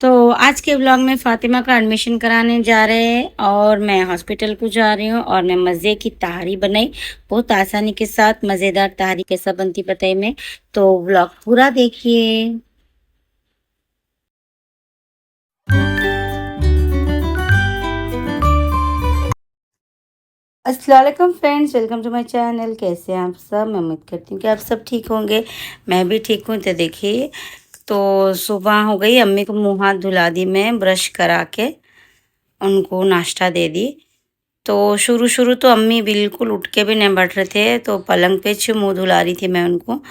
तो आज के व्लॉग में फ़ातिमा का एडमिशन कराने जा रहे हैं और मैं हॉस्पिटल को जा रही हूँ और मैं मज़े की तहारी बनाई बहुत आसानी के साथ। मज़ेदार तहारी कैसा बनती बताइए मैं। तो व्लॉग पूरा देखिए। अस्सलाम वालेकुम friends, welcome to my channel. कैसे हैं आप सब? मैं उम्मीद करती हूँ कि आप सब ठीक होंगे। मैं भी ठीक हूँ। तो देखिए, तो सुबह हो गई, अम्मी को मुँह हाथ धुला दी, मैं ब्रश करा के उनको नाश्ता दे दी। तो शुरू-शुरू तो अम्मी बिल्कुल उठ के भी नहीं बैठ रहे थे, तो पलंग पे मुँह धुला रही थी मैं उनको।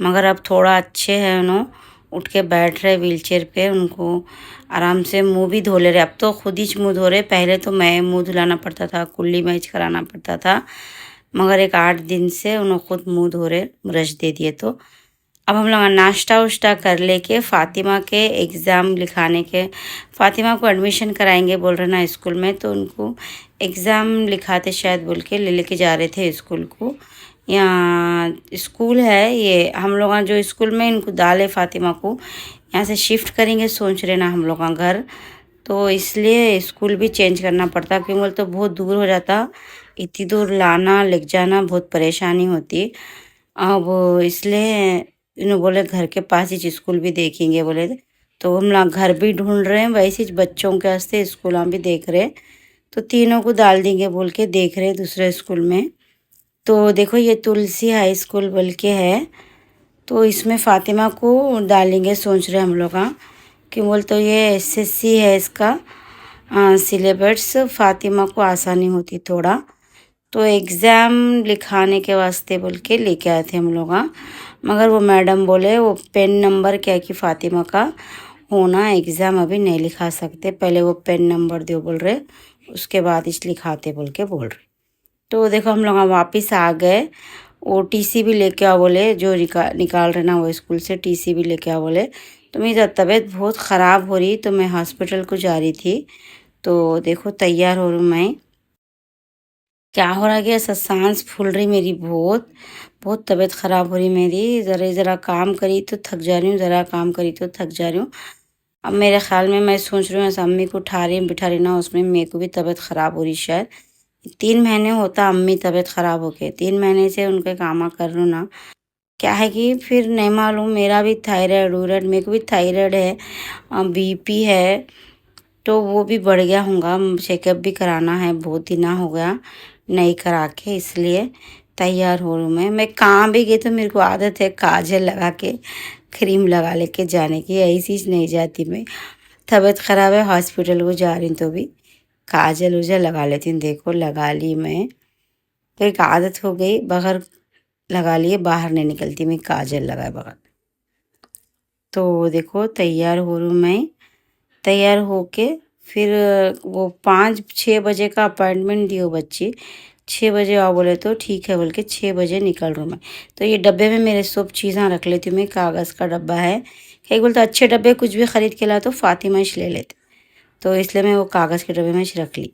मगर अब थोड़ा अच्छे हैं उन्हों, उठ के बैठ रहे व्हीलचेयर पे, उनको आराम से मुँह भी धो ले रहे। अब तो खुद ही मुँह धो रहे, पहले तो मैं मुँह धुलाना पड़ता था, कुल्ली मैच कराना पड़ता था। मगर एक 8 दिन से उन्होंने खुद मुँह धो रहे, ब्रश दे दिए तो। अब हम लोग नाश्ता-वाश्ता कर लेके फ़ातिमा के एग्ज़ाम लिखाने के, फ़ातिमा को एडमिशन कराएँगे बोल रहे ना स्कूल में, तो उनको एग्ज़ाम लिखाते शायद बोल के लेके जा रहे थे स्कूल को। यहाँ स्कूल है ये, हम लोग जो स्कूल में इनको डाले फ़ातिमा को, यहाँ से शिफ्ट करेंगे सोच रहे ना हम लोग का घर। तो इसलिए स्कूल भी चेंज करना पड़ता, क्यों बोले तो बहुत दूर हो जाता, इतनी दूर लाना ले जाना बहुत परेशानी होती। अब इसलिए इन्हों बोले घर के पास ही स्कूल भी देखेंगे बोले। तो हम लोग घर भी ढूंढ रहे हैं, वैसे ही बच्चों के वास्ते स्कूल हम भी देख रहे हैं। तो तीनों को डाल देंगे बोल के देख रहे हैं दूसरे स्कूल में। तो देखो ये तुलसी हाई स्कूल बोल के है, तो इसमें फ़ातिमा को डालेंगे सोच रहे हम लोग का। क्यों बोल तो ये एसएससी है इसका सिलेबस, फ़ातिमा को आसानी होती थोड़ा। तो एग्ज़ाम लिखाने के वास्ते बोल के लेके आए थे हम लोग। मगर वो मैडम बोले वो पेन नंबर क्या कि फ़ातिमा का होना, एग्ज़ाम अभी नहीं लिखा सकते, पहले वो पेन नंबर दो बोल रहे, उसके बाद इस लिखाते बोल के बोल रहे। तो देखो हम लोग वापस आ गए। वो टीसी भी लेके आओ बोले, जो निकाल रहे ना वो स्कूल से टीसी भी लेके आओ बोले। तो मेरी तबीयत बहुत ख़राब हो रही, तो मैं हॉस्पिटल को जा रही थी। तो देखो तैयार हो रही हूँ मैं। क्या हो रहा है कि ऐसा सांस फूल रही मेरी, बहुत बहुत तबीयत ख़राब हो रही मेरी। ज़रा ज़रा काम करी तो थक जा रही हूँ, ज़रा काम करी तो थक जा रही हूँ। अब मेरे ख़्याल में मैं सोच रही हूँ ऐसा अम्मी को उठा रही बिठा रही ना, उसमें मेरे को भी तबीयत ख़राब हो रही शायद। 3 महीने होता अम्मी तबीयत ख़राब होके, 3 महीने से उनके कामा कर रही हूँ ना। क्या है कि फिर नहीं मालूम, मेरा भी थायराइड वायराइड, मेरे को भी थायराइड है, बीपी है, तो वो भी बढ़ गया होगा। चेकअप भी कराना है, बहुत दिन हो गया नहीं करा के, इसलिए तैयार हो रही हूँ मैं कहाँ भी गई तो मेरे को आदत है काजल लगा के क्रीम लगा लेके जाने की, ऐसी नहीं जाती मैं। तबीयत ख़राब है हॉस्पिटल को जा रही हूँ तो भी काजल उजल लगा लेती हूँ। देखो लगा ली मैं, तो एक आदत हो गई, बगैर लगा लिए बाहर नहीं निकलती मैं, काजल लगाए बगैर। तो देखो तैयार हो रही हूँ मैं। तैयार होके फिर वो 5-6 बजे का अपॉइंटमेंट दियो बच्ची, 6 बजे आओ बोले तो ठीक है बोल के 6 बजे निकल रहा हूँ मैं। तो ये डब्बे में मेरे सब चीज़ें रख लेती हूँ मैं, कागज़ का डब्बा है, कहीं बोलते अच्छे डब्बे कुछ भी ख़रीद के ला तो फ़ातिमा ही ले लेते, तो इसलिए मैं वो कागज़ के डब्बे में रख ली।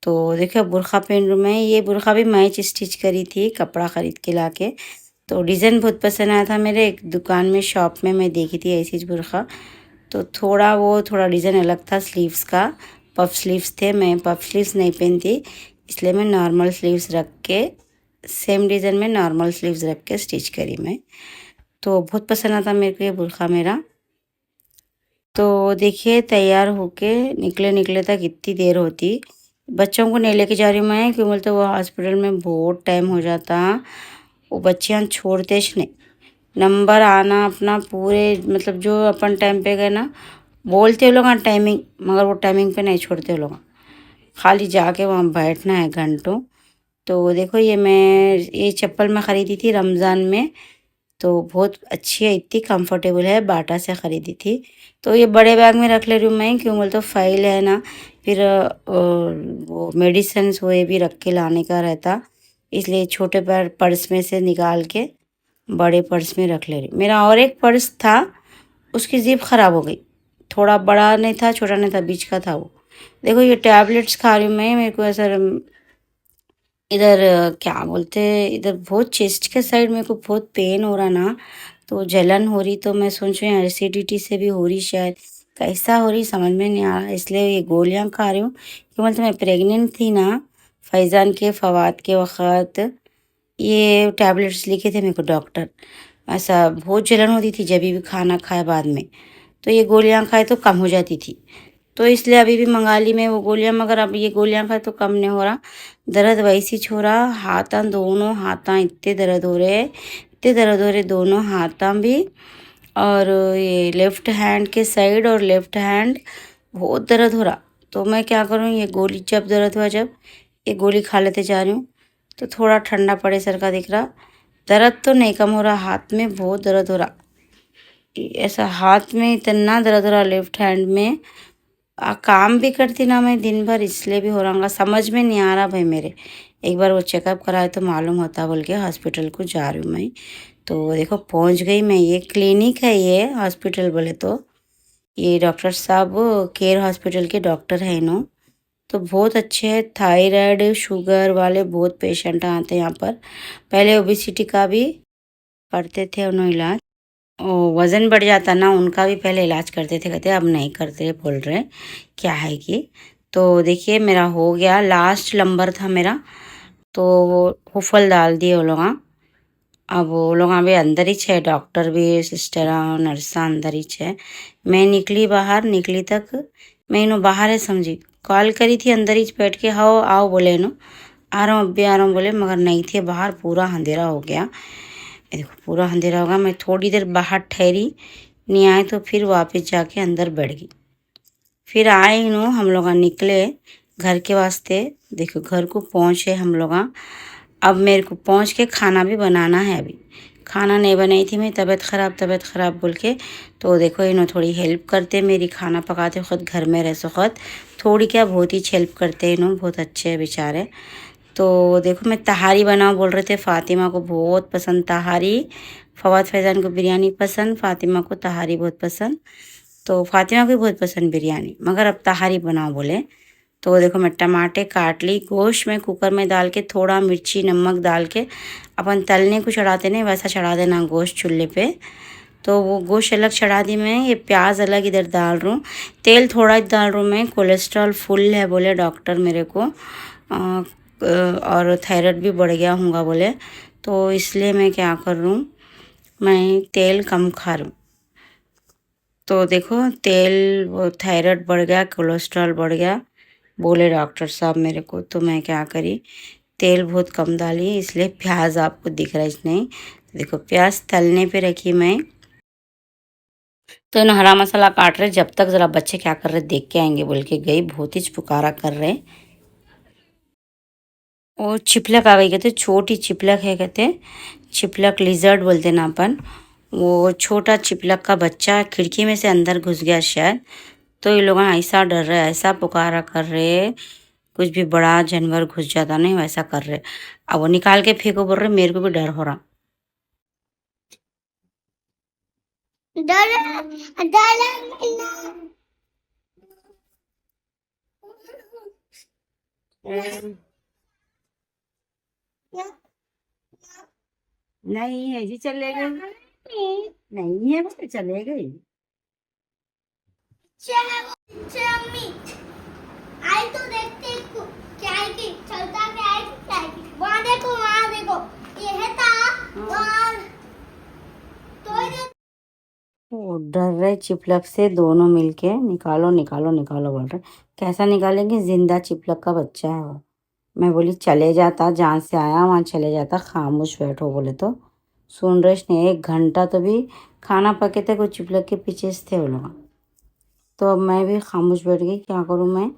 तो देखो बुरखा पहन रही हूँ मैं, ये बुरखा भी मैच स्टिच करी थी कपड़ा ख़रीद के ला के। तो डिज़ाइन बहुत पसंद आया था मेरे, एक दुकान में शॉप में मैं देखी थी ऐसी बुरखा। तो थोड़ा डिज़ाइन अलग था, स्लीव्स का पफ स्लीव्स थे, मैं पफ स्लीव्स नहीं पहनती, इसलिए मैं नॉर्मल स्लीव्स रख के सेम डिज़ाइन में नॉर्मल स्लीव्स रख के स्टिच करी मैं। तो बहुत पसंद आता मेरे को ये बुरखा मेरा। तो देखिए तैयार होके निकले निकले तक इतनी देर होती। बच्चों को नहीं लेके जा रही हूँ मैं, क्यों बोलते वो हॉस्पिटल में बहुत टाइम हो जाता, वो बच्चियाँ छोड़ते नहीं। नंबर आना अपना पूरे, मतलब जो अपन टाइम पे गए ना, बोलते वो लोग हाँ टाइमिंग, मगर वो टाइमिंग पे नहीं छोड़ते वो लोग, खाली जाके वहाँ बैठना है घंटों। तो देखो ये मैं ये चप्पल मैं ख़रीदी थी रमज़ान में, तो बहुत अच्छी है, इतनी कंफर्टेबल है, बाटा से ख़रीदी थी। तो ये बड़े बैग में रख ले रही हूँ मैं, क्यों बोलते तो फाइल है ना, फिर वो मेडिसिन्स वो ये भी रख के लाने का रहता, इसलिए छोटे पर्स में से निकाल के बड़े पर्स में रख ले रही। मेरा और एक पर्स था, उसकी ज़िप ख़राब हो गई, थोड़ा बड़ा नहीं था छोटा नहीं था, बीच का था वो। देखो ये टैबलेट्स खा रही हूँ मैं, मेरे को ऐसा इधर क्या बोलते हैं, इधर बहुत चेस्ट के साइड मेरे को बहुत पेन हो रहा ना, तो जलन हो रही, तो मैं सोच रही हूँ एसिडिटी से भी हो रही शायद, कैसा हो रही समझ में नहीं आ रहा, इसलिए ये गोलियां खा रही हूँ कि मतलब मैं प्रेग्नेंट थी ना, फैज़ान के फवाद के वक़्त ये टैबलेट्स लिखे थे मेरे को डॉक्टर। ऐसा बहुत जलन होती थी जब भी खाना खाए बाद में, तो ये गोलियां खाए तो कम हो जाती थी। तो इसलिए अभी भी मंगा ली मैं वो गोलियां, मगर अब ये गोलियां खाए तो कम नहीं हो रहा। दर्द वैसी हो रहा, हाथां दोनों हाथां इतने दर्द हो रहे, इतने दर्द हो रहे दोनों हाथां भी। और ये लेफ्ट हैंड के साइड और लेफ्ट हैंड बहुत दर्द हो रहा। तो मैं क्या करूँ, ये गोली जब दर्द हुआ जब ये गोली खा लेते जा रही हूँ, तो थोड़ा ठंडा पड़े सर का दिख रहा। दर्द तो नहीं कम हो रहा, हाथ में बहुत दर्द हो रहा। ऐसा हाथ में इतना दर्द हो रहा, लेफ्ट हैंड में। काम भी करती ना मैं दिन भर, इसलिए भी हो रहा, समझ में नहीं आ रहा भाई मेरे। एक बार वो चेकअप कराए तो मालूम होता बोल के हॉस्पिटल को जा रही हूँ मैं। तो देखो पहुँच गई मैं, ये क्लिनिक है, ये हॉस्पिटल बोले तो ये डॉक्टर साहब केयर हॉस्पिटल के डॉक्टर हैं नो। तो बहुत अच्छे हैं, थायराइड शुगर वाले बहुत पेशेंट आते हैं यहाँ पर। पहले ओबेसिटी का भी करते थे उन्होंने इलाज, वज़न बढ़ जाता ना उनका भी पहले इलाज करते थे, कहते अब नहीं करते बोल रहे क्या है कि। तो देखिए मेरा हो गया, लास्ट नंबर था मेरा, तो हुफल डाल दिए वो लोग। अब वो लोग अभी अंदर ही है, डॉक्टर भी सिस्टर नर्सा अंदर ही है। मैं निकली बाहर, निकली तक मैं इन्हों बाहर है समझी, कॉल करी थी अंदर ही बैठ के, हाओ आओ बोले इन्हों, आ रहा हूँ अभी आ रहा हूँ बोले, मगर नहीं थे बाहर, पूरा अंधेरा हो गया। ये देखो पूरा अंधेरा होगा, मैं थोड़ी देर बाहर ठहरी, नहीं आए तो फिर वापस जाके अंदर बैठ गई। फिर आए नो हम लोग निकले घर के वास्ते, देखो घर को पहुँचे हम लोग। अब मेरे को पहुँच के खाना भी बनाना है, अभी खाना नहीं बनाई थी मैं, तबीयत ख़राब बोल के। तो देखो इन्हों थोड़ी हेल्प करते मेरी, खाना पकाते वक्त घर में रह वक्त थोड़ी क्या बहुत ही हेल्प करते इन्हों, बहुत अच्छे हैं बेचारे। तो देखो मैं तहारी बनाओ बोल रहे थे, फ़ातिमा को बहुत पसंद तहारी, फवाद फैज़ान को बिरयानी पसंद, फ़ातिमा को तहारी बहुत पसंद। तो फ़ातिमा को भी बहुत पसंद बिरयानी, मगर अब तहारी बनाओ बोले। तो देखो मैं टमाटे काट ली, गोश्त में कुकर में डाल के थोड़ा मिर्ची नमक डाल के, अपन तलने को चढ़ाते नहीं वैसा चढ़ा देना गोश्त चूल्हे पे। तो वो गोश्त अलग चढ़ा दी मैं, ये प्याज अलग इधर डाल रहा हूँ, तेल थोड़ा ही डाल रहा हूँ मैं, कोलेस्ट्रॉल फुल है बोले डॉक्टर मेरे को, और थायराइड भी बढ़ गया होगा बोले। तो इसलिए मैं क्या कर रहा हूँ, मैं तेल कम खा रहा हूँ। तो देखो तेल, वो थायराइड बढ़ गया, कोलेस्ट्रॉल बढ़ गया बोले डॉक्टर साहब मेरे को। तो मैं क्या करी, तेल बहुत कम डाली, इसलिए प्याज आपको दिख रहा है नहीं। देखो प्याज तलने पे रखी मैं, तो इन हरा मसाला काट रहे, जब तक ज़रा बच्चे क्या कर रहे देख के आएंगे बोल के गई, बहुत ही पुकारा कर रहे। वो छिपलक आ गई, कहते छोटी छिपलक है, कहते छिपलक लिजर्ड बोलते ना अपन। वो छोटा छिपलक का बच्चा खिड़की में से अंदर घुस गया शायद, तो ये लोग ऐसा डर रहे, ऐसा पुकारा कर रहे, कुछ भी बड़ा जानवर घुस जाता नहीं वैसा कर रहे। अब वो निकाल के फेंको बोल रहे, मेरे को भी डर हो रहा। डर डर नहीं है जी, चले गए, नहीं है बस चले गए। मम्मी आई तो देखते क्या है कि चलता क्या है कि क्या है कि वहाँ देखो ये है था वहाँ, वो डर रहे चिपलक से, दोनों मिलके निकालो निकालो निकालो बोल रहे। कैसा निकालेंगे, जिंदा चिपलक का बच्चा है वो। मैं बोली चले जाता, जहाँ से आया वहाँ चले जाता, खामोश बैठो बोले तो सुन रहे नहीं। 1 घंटा तो भी खाना पके थे, कुछ चिपलक के पीछे से थे वो लोग। तो अब मैं भी खामोश बैठ गई, क्या करूँ मैं।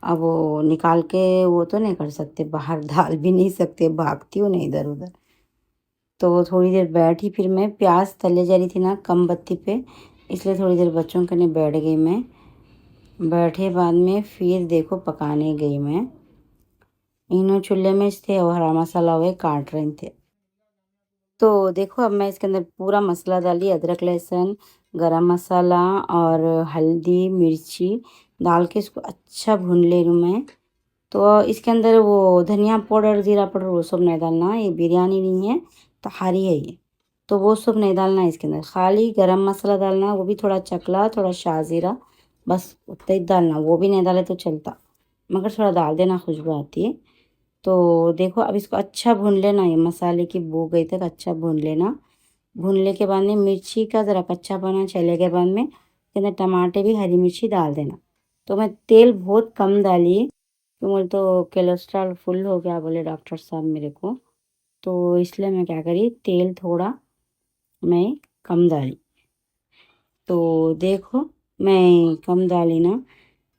अब वो निकाल के वो तो नहीं कर सकते, बाहर डाल भी नहीं सकते, भागती हूँ नहीं इधर उधर। तो थोड़ी देर बैठी, फिर मैं प्याज तले जा रही थी ना कम बत्ती पे, इसलिए थोड़ी देर बच्चों के लिए बैठ गई मैं। बैठे बाद में फिर देखो पकाने गई मैं, इन्हों चूल्हे में थे और हरा मसाला हुए काट रहे थे। तो देखो अब मैं इसके अंदर पूरा मसाला डाली, अदरक लहसुन गरम मसाला और हल्दी मिर्ची डाल के इसको अच्छा भून ले लूँ मैं। तो इसके अंदर वो धनिया पाउडर जीरा पाउडर वो सब नहीं डालना, ये बिरयानी नहीं है, तहारी है ये। तो वो सब नहीं डालना है इसके अंदर, खाली गरम मसाला डालना है, वो भी थोड़ा चकला, थोड़ा शाज़ीरा, बस उतना ही डालना, वो भी नहीं डाले तो चलता, मगर थोड़ा डाल देना, खुशबू आती है। तो देखो अब इसको अच्छा भून लेना, ये मसाले की बू गई तक अच्छा भून लेना। भूनने के बाद में मिर्ची का ज़रा कच्चापना चले के बाद में इसके अंदर टमाटर भी, हरी मिर्ची डाल देना। तो मैं तेल बहुत कम डाली, तो बोले तो कोलेस्ट्रॉल फुल हो गया बोले डॉक्टर साहब मेरे को, तो इसलिए मैं क्या करी, तेल थोड़ा मैं कम डाली। तो देखो मैं कम डाली ना,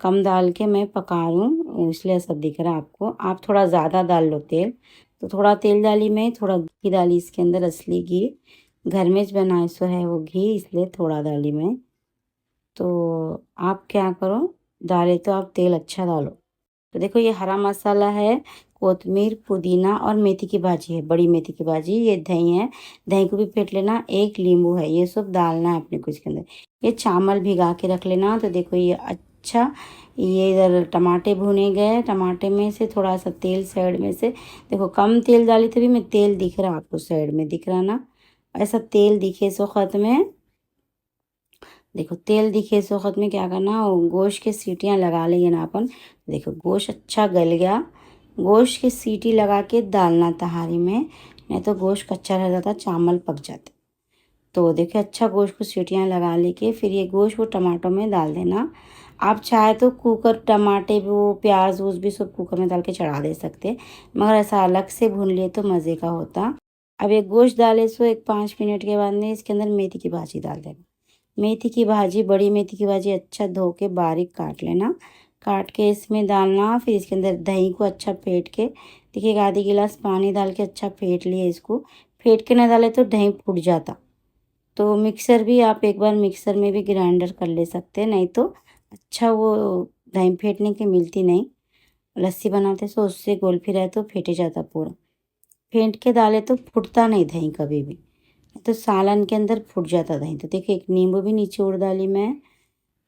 कम डाल के मैं पका रही, इसलिए ऐसा दिख रहा है आपको। आप थोड़ा ज़्यादा डाल लो तेल। तो थोड़ा तेल डाली मैं, थोड़ा घी डाली इसके अंदर, असली घी, घर में ज बनाए सो है वो घी, इसलिए थोड़ा डाली मैं। तो आप क्या करो, डाले तो आप तेल अच्छा डालो। तो देखो ये हरा मसाला है, कोतमीर, पुदीना और मेथी की भाजी है, बड़ी मेथी की भाजी, ये दही है, दही को भी फेंट लेना, एक नींबू है, ये सब डालना है अपने को इसके अंदर। ये चावल भिगा के रख लेना। तो देखो ये अच्छा, ये इधर टमाटे भुने गए, टमाटे में से थोड़ा सा तेल साइड में से, देखो कम तेल डाली तभी मैं, तेल दिख रहा आपको साइड में, दिख रहा ना, ऐसा तेल दिखे सो खत में, देखो तेल दिखे इस वक्त में क्या करना, गोश्त के सीटियाँ लगा लेंगे ना अपन। देखो गोश्त अच्छा गल गया, गोश्त की सीटी लगा के डालना तहारी में, नहीं तो गोश्त कच्चा रह जाता, चावल पक जाते। तो देखिए अच्छा गोश्त को सीटियाँ लगा लेके फिर ये गोश्त वो टमाटो में डाल देना। आप चाहे तो कुकर, टमाटे भी, वो प्याज वूज भी सब कुकर में डाल के चढ़ा दे सकते, मगर ऐसा अलग से भून लिए तो मज़े का होता। अब ये गोश्त डाले सो एक 5 मिनट के बाद में इसके अंदर मेथी की भाजी डाल देना। मेथी की भाजी, बड़ी मेथी की भाजी अच्छा धो के बारीक काट लेना, काट के इसमें डालना। फिर इसके अंदर दही को अच्छा फेंट के, देखिए आधी गिलास पानी डाल के अच्छा फेंट लिए इसको, फेंट के ना डाले तो दही फूट जाता। तो मिक्सर भी, आप एक बार मिक्सर में भी ग्राइंडर कर ले सकते हैं, नहीं तो अच्छा वो दही फेंटने की मिलती नहीं, लस्सी बनाते सो उससे गोल फिर है तो फेंटे जाता पूरा, फेंट के डाले तो फूटता नहीं दही कभी भी, तो सालन के अंदर फूट जाता दही। तो देखिए एक नींबू भी नीचे उड़ डाली मैं।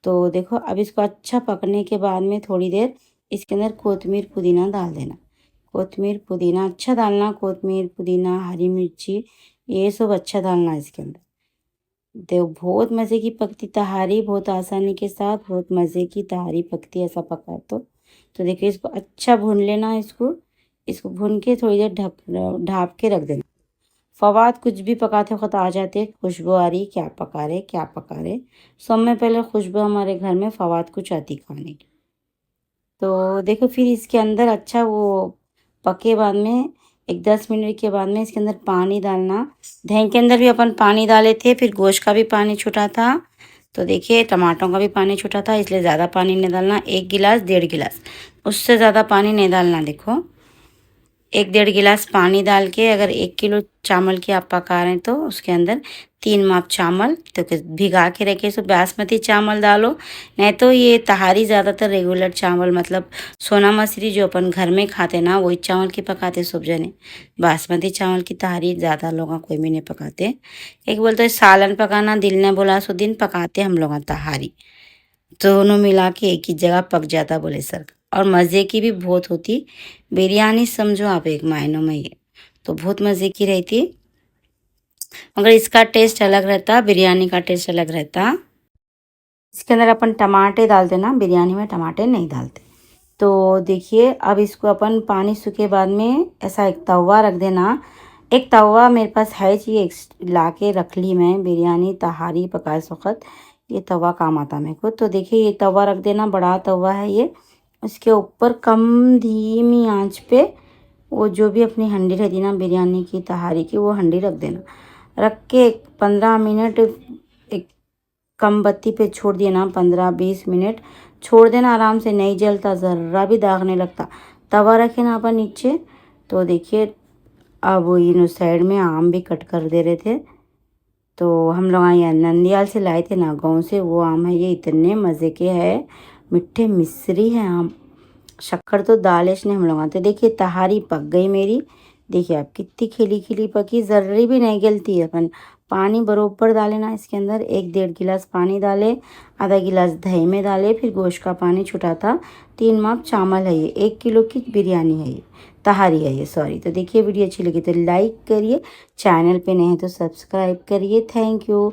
तो देखो अब इसको अच्छा पकने के बाद में थोड़ी देर इसके अंदर कोतमीर पुदीना डाल देना, कोतमीर पुदीना अच्छा डालना, कोतमीर पुदीना हरी मिर्ची ये सब अच्छा डालना इसके अंदर। देखो बहुत मज़े की पकती तहारी, बहुत आसानी के साथ बहुत मज़े की तहारी पकती है ऐसा पका तो देखिए इसको अच्छा भून लेना, इसको भून के थोड़ी देर ढाप के रख देना। फवाद कुछ भी पकाते वक्त आ जाते, खुशबू आ रही, क्या पका रहे क्या पका रहे, सब में पहले खुशबू हमारे घर में फवाद कुछ आती खाने की। तो देखो फिर इसके अंदर अच्छा वो पके बाद में एक 10 मिनट के बाद में इसके अंदर पानी डालना। दही के अंदर भी अपन पानी डाले थे, फिर गोश्त का भी पानी छूटा था, तो देखिए टमाटरों का भी पानी छूटा था, इसलिए ज़्यादा पानी नहीं डालना, 1 गिलास 1.5 गिलास, उससे ज़्यादा पानी नहीं डालना। देखो 1-1.5 गिलास पानी डाल के, अगर 1 किलो चावल की आप पका रहे हैं तो उसके अंदर 3 माप चावल, तो भिगा के रखे सो बासमती चावल डालो, नहीं तो ये तहारी ज़्यादातर रेगुलर चावल, मतलब सोना मसूरी जो अपन घर में खाते ना वही चावल की पकाते सब जने, बासमती चावल की तहारी ज़्यादा लोग कोई भी नहीं पकाते। एक बोलते हैं सालन पकाना दिल ने बोला सो दिन पकाते हम लोग तहारी, दोनों मिला के एक ही जगह पक जाता बोले सर, और मज़े की भी बहुत होती बिरयानी, समझो आप एक मायनों में ये तो बहुत मज़े की रहती, मगर इसका टेस्ट अलग रहता, बिरयानी का टेस्ट अलग रहता। इसके अंदर अपन टमाटे डालते ना, बिरयानी में टमाटे नहीं डालते। तो देखिए अब इसको अपन पानी सूखे बाद में ऐसा एक तवा रख देना, एक तवा मेरे पास है जी, एक ला के रख ली मैं, बिरयानी तहारी पकाए वक्त ये तवा काम आता मेरे को। तो देखिए ये तवा रख देना, बड़ा तवा है ये, उसके ऊपर कम धीमी आंच पे वो जो भी अपनी हंडी रहती ना बिरयानी की तहारी की, वो हंडी रख देना, रख के 15 मिनट एक कम बत्ती पे छोड़ दिया ना, 15-20 मिनट छोड़ देना, आराम से नहीं जलता, ज़र्रा भी दाग नहीं लगता। तवा रखे ना अपन नीचे। तो देखिए अब इन साइड में आम भी कट कर दे रहे थे, तो हम लोग यहाँ नंदियाल से लाए थे ना गाँव से, वो आम है, ये इतने मज़े के हैं, मीठे मिश्री हैं आम, शक्कर तो दालेश ने हम लोग आते। देखिए तहारी पक गई मेरी, देखिए आप कितनी खिली खिली पकी, ज़र्री भी नहीं गलती है। अपन पानी बरोबर डाले ना इसके अंदर, 1-1.5 गिलास पानी डाले, आधा गिलास दही में डाले, फिर गोश्त का पानी छुटा था, 3 माप चावल है ये, 1 किलो की बिरयानी है ये, तहारी है ये, सॉरी। तो देखिए वीडियो अच्छी लगी तो लाइक करिए, चैनल पे नए हैं तो सब्सक्राइब करिए। Thank you.